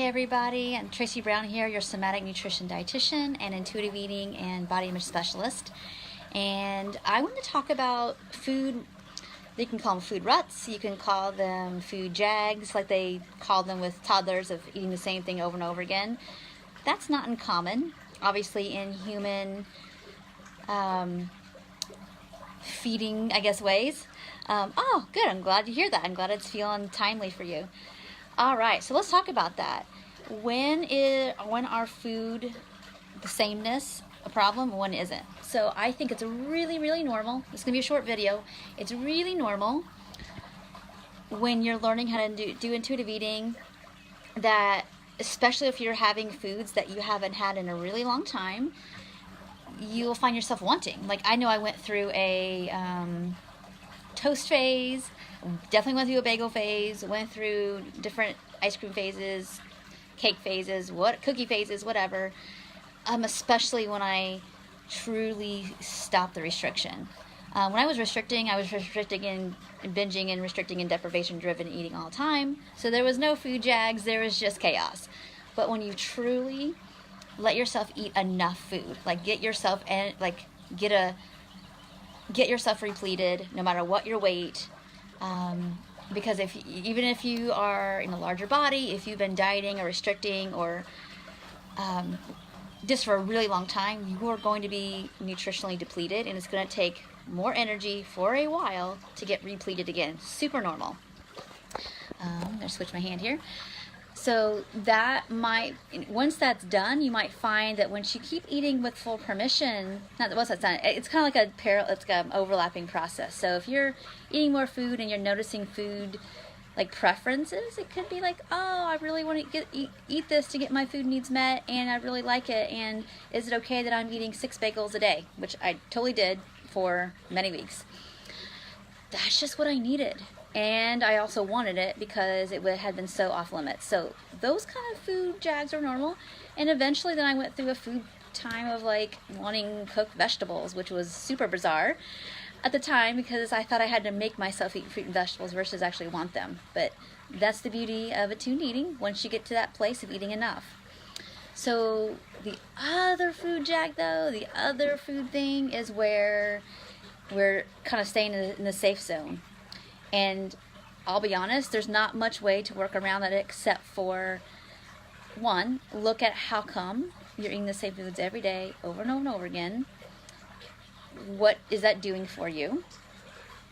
Hey everybody, I'm Tracy Brown here, your somatic nutrition dietitian and intuitive eating and body image specialist. And I want to talk about food. You can call them food ruts, you can call them food jags, like they call them with toddlers, of eating the same thing over and over again. That's not uncommon, obviously, in human feeding, I guess, ways. Oh, good, I'm glad to hear that. I'm glad it's feeling timely for you. All right, so let's talk about that. When are food, the sameness, a problem, and when isn't? So I think it's really normal. It's gonna be a short video. It's really normal when you're learning how to do intuitive eating, that especially if you're having foods that you haven't had in a really long time, you will find yourself wanting. Like, I know I went through a toast phase, definitely went through a bagel phase, went through different ice cream phases, cake phases, cookie phases, whatever. Especially when I truly stopped the restriction. When I was restricting in binging and restricting and deprivation-driven eating all the time. So there was no food jags, there was just chaos. But when you truly let yourself eat enough food, like get yourself repleted, no matter what your weight. Because even if you are in a larger body, if you've been dieting or restricting or just for a really long time, you are going to be nutritionally depleted, and it's going to take more energy for a while to get repleted again. Super normal. I'm going to switch my hand here. So once that's done, you might find that once you keep eating with full permission, once that's done, it's kind of like it's an overlapping process. So if you're eating more food and you're noticing food like preferences, it could be like, oh, I really want to eat this to get my food needs met, and I really like it, and is it okay that I'm eating 6 bagels a day, which I totally did for many weeks. That's just what I needed. And I also wanted it because it had been so off limits. So those kind of food jags are normal. And eventually then I went through a food time of like wanting cooked vegetables, which was super bizarre at the time because I thought I had to make myself eat fruit and vegetables versus actually want them. But that's the beauty of attuned eating once you get to that place of eating enough. So the other food jag though, the other food thing is where we're kind of staying in the safe zone. And I'll be honest, there's not much way to work around that except for, one, look at how come you're eating the same foods every day over and over and over again. What is that doing for you?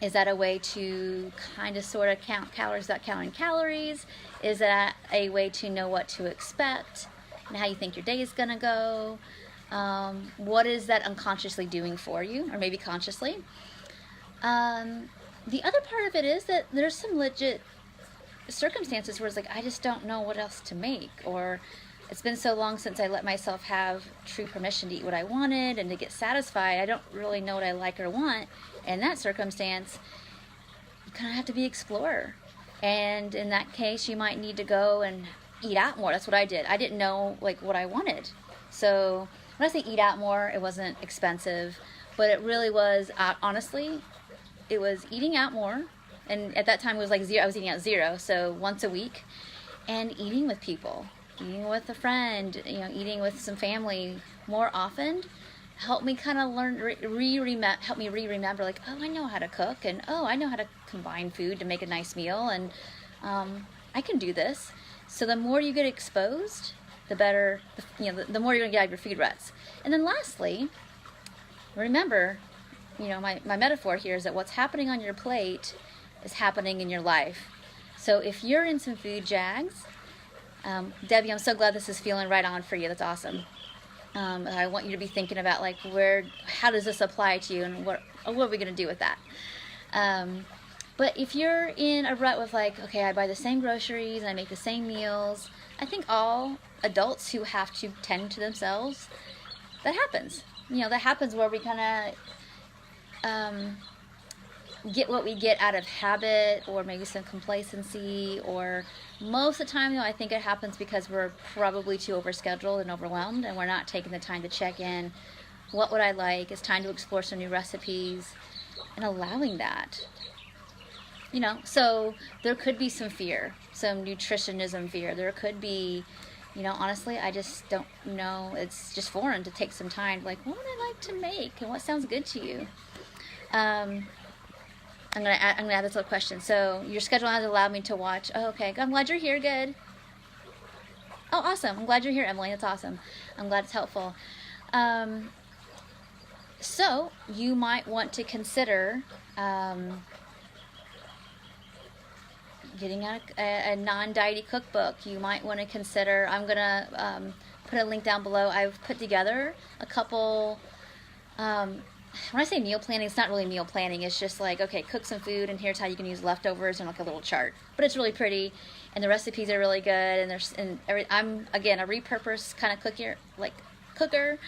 Is that a way to kind of sort of count calories without counting calories? Is that a way to know what to expect and how you think your day is going to go? What is that unconsciously doing for you, or maybe consciously? The other part of it is that there's some legit circumstances where it's like, I just don't know what else to make, or it's been so long since I let myself have true permission to eat what I wanted and to get satisfied. I don't really know what I like or want. In that circumstance, you kind of have to be explorer. And in that case, you might need to go and eat out more. That's what I did. I didn't know like what I wanted. So when I say eat out more, it wasn't expensive, but it really was, honestly, it was eating out more. And at that time it was like zero. I was eating out 0, so once a week, and eating with people, eating with a friend, eating with some family more often helped me kind of learn, help me remember like, oh, I know how to cook, and oh, I know how to combine food to make a nice meal, and I can do this. So the more you get exposed, the better, the more you're gonna get out of your food ruts. And then lastly, remember, my metaphor here is that what's happening on your plate is happening in your life. So if you're in some food jags, Debbie, I'm so glad this is feeling right on for you. That's awesome. I want you to be thinking about like, how does this apply to you, and what are we going to do with that? But if you're in a rut with like, okay, I buy the same groceries and I make the same meals, I think all adults who have to tend to themselves, that happens. That happens where we kind of get what we get out of habit, or maybe some complacency, or most of the time, though, I think it happens because we're probably too overscheduled and overwhelmed, and we're not taking the time to check in. What would I like? It's time to explore some new recipes, and allowing that. So there could be some fear. some nutritionism fear. There could be, you know, honestly, I just don't know. It's just foreign to take some time, like, what would I like to make and what sounds good to you? I'm gonna add this little question. So your schedule has allowed me to watch. Oh, okay. I'm glad you're here. Good. Oh, awesome. I'm glad you're here, Emily. That's awesome. I'm glad it's helpful. So you might want to consider getting a non-diety cookbook. You might want to consider, I'm going to put a link down below. I've put together a couple, when I say meal planning, it's not really meal planning. It's just like, okay, cook some food and here's how you can use leftovers and like a little chart. But it's really pretty and the recipes are really good. And I'm, again, a repurposed kind of cooker.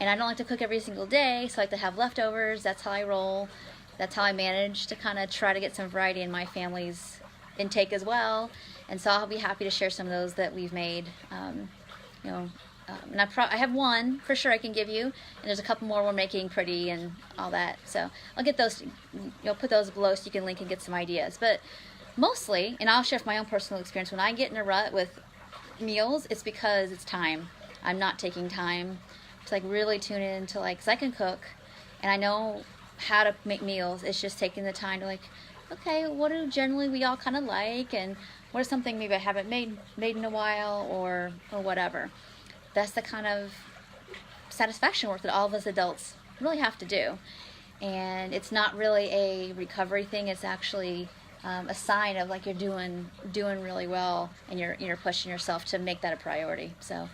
And I don't like to cook every single day, so I like to have leftovers. That's how I roll. That's how I manage to kind of try to get some variety in my family's intake as well. And so I'll be happy to share some of those that we've made. You know, and I have one for sure I can give you, and there's a couple more we're making pretty and all that. So I'll get those, you know, put those below so you can link and get some ideas. But mostly, and I'll share my own personal experience, when I get in a rut with meals, it's because it's time. I'm not taking time to like really tune in to like, cause I can cook and I know how to make meals. It's just taking the time to like, okay, what do generally we all kind of like, and what is something maybe I haven't made in a while, or whatever. That's the kind of satisfaction work that all of us adults really have to do. And it's not really a recovery thing. It's actually a sign of like you're doing really well, and you're pushing yourself to make that a priority. So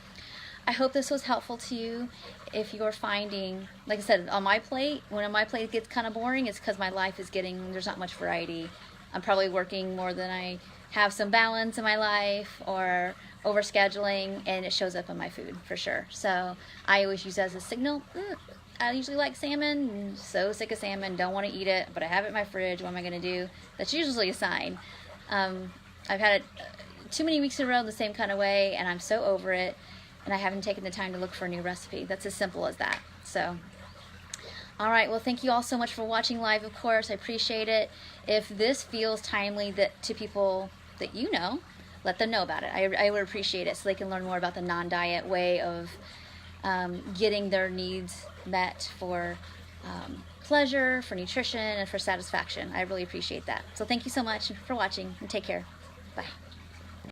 I hope this was helpful to you. If you're finding, like I said, on my plate, when my plate gets kind of boring, it's because my life is there's not much variety. I'm probably working more than I have some balance in my life, or overscheduling, and it shows up in my food for sure. So I always use that as a signal. I usually like salmon, I'm so sick of salmon, don't want to eat it, but I have it in my fridge, what am I going to do? That's usually a sign. I've had it too many weeks in a row the same kind of way, and I'm so over it. And I haven't taken the time to look for a new recipe. That's as simple as that. So, all right. Well, thank you all so much for watching live, of course. I appreciate it. If this feels timely to people that you know, let them know about it. I would appreciate it so they can learn more about the non-diet way of getting their needs met for pleasure, for nutrition, and for satisfaction. I really appreciate that. So thank you so much for watching, and take care. Bye.